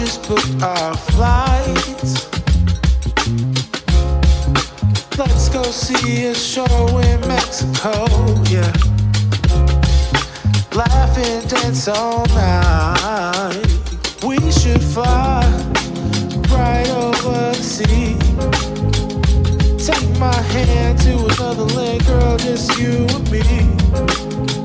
just booked our flights. Let's go see a show in Mexico, yeah. Laugh and dance all night. We should fly right over the sea. Take my hand to another land, girl, just you and me.